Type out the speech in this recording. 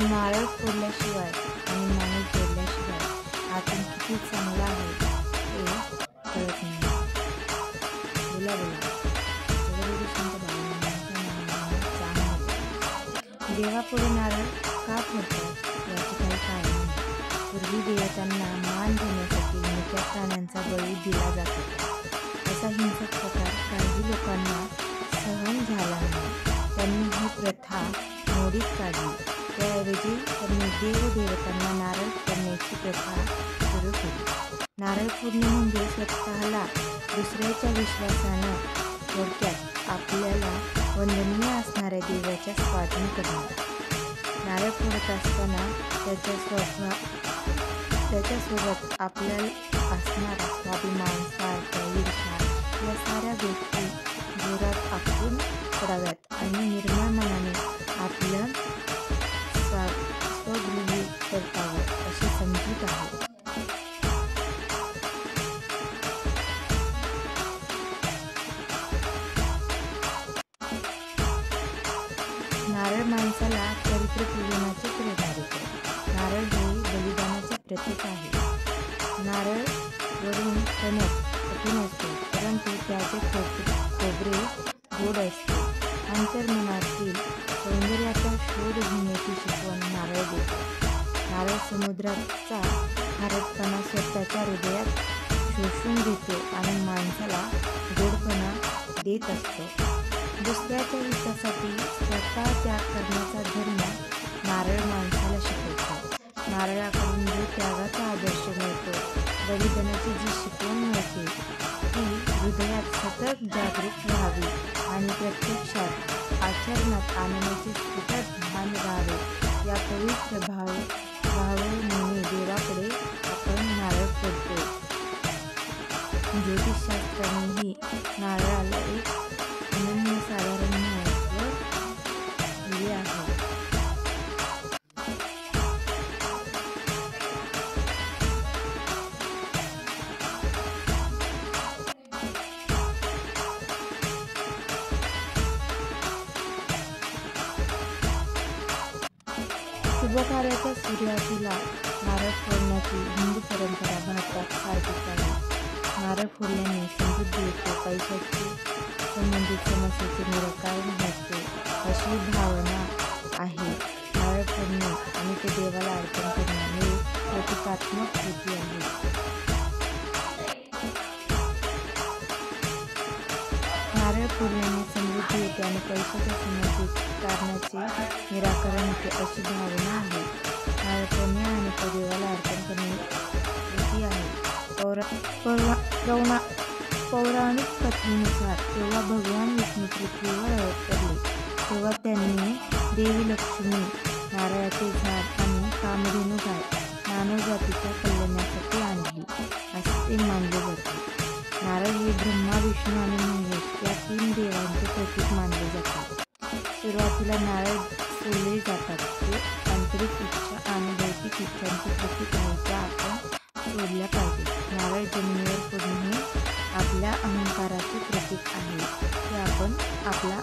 नारळ फोडल्याशिवाय आणि माणूस जोडल्याशिवाय आतून किती चांगला आहे हे कळत नाही. बोला बोला जगदगुरु संत बाबांच्या नावाने चांग देवापुढे नारळ का फोडतात याचे काही कारण नाही. पूर्वी देवतांना मान देण्यासाठी मोठ्या प्राण्यांचा बळी दिला जात होता. असा हिंसक प्रकार काही लोकांना सहन झाला नाही. त्यांनी ही प्रथा मोडीत काढली. त्याऐवजी त्यांनी देवदेवतांना नारळ फोडण्याची प्रथा सुरू केली. नारळ फोडणे म्हणजे स्वतःला दुसऱ्याच्या विश्वासानं थोडक्यात आपल्याला वंदनीय असणाऱ्या देवाच्या स्वाधीन करणे. नारळ फोडत असताना त्याच्यासोबत आपल्याला असणारा स्वाभिमान, स्वार्थ, ईर्ष्या या साऱ्या गोष्टी जोरात आपटून पडाव्यात आणि निर्मळ मनाने आपलं स्वगृही परतावं अशी समजूत आहे. नारळ माणसाला चरित्र पूजनाची प्रेरणा देतो. नारळ हे बलिदानाचे प्रतीक आहे. नारळ वरून कणक कठीण असतो, परंतु त्याचे खोबरे गोड असते. अंतर्मनातील सौंदर्याचा शोध घेण्याची शिकवण नारळ देतो. नारळ समुद्राचा खारटपणा स्वतःच्या हृदयात शोषून घेतो आणि माणसाला गोडपणा देत असतो. दुसऱ्याच्या हितासाठी स्वतः त्याग करण्याचा धर्म नारळ माणसाला शिकवतो. नारळाकडून जो त्यागाचा आदर्श मिळतो, बलिदानाची जी शिकवण मिळते ती हृदयात सतत जागरूक राहावी आणि प्रत्यक्षात आचरणात आणण्याचे सतत भान राहावे. या पवित्र भावनेने देवापुढे आपण नारळ फोडतो. ज्योतिषशास्त्रानेही नारळाला एक अनन्यसाधारण महत्त्व दिले आहे. शुभकार्याच्या सुरुवातीला नारळ फोडण्याची हिंदू परंपरा भारतात सार्थिक आहे. नारळ फोडल्याने समृद्धी येते, पैशाची संबंधित समस्येचे निराकरण होते अशी भावना आहे. नारळ फोडणे आणि ते देवाला अर्पण करणे हे प्रतिकात्मक कृती आहे. नारळ फोडल्याने समृद्धी येते आणि पैशाच्या संबंधित कारणाचे निराकरण होते अशी भावना आहे. नारळ फोडणे आणि ते देवाला अर्पण करणे कृती आहे. पौराणिक कथेनुसार जेव्हा भगवान विष्णू पृथ्वीवर अवतरले तेव्हा त्यांनी देवी लक्ष्मी, नारळाचे झाड आणि कामधेनू गाय मानवजातीच्या कल्याणासाठी आणली असे ते मानले जाते. नारळ हे ब्रह्मा, विष्णू आणि महेश या 3 देवांचे प्रतीक मानले जाते. सुरुवातीला नारळ सोडले जातात. ते आंतरिक इच्छा आणि भौतिक इच्छांचे प्रतीक आहे त्या आपण सोडल्या पाहिजेत. नारळ जमिनीवर फोडणे हे आपल्या अहंकाराचे प्रतीक आहे. ते आपण आपला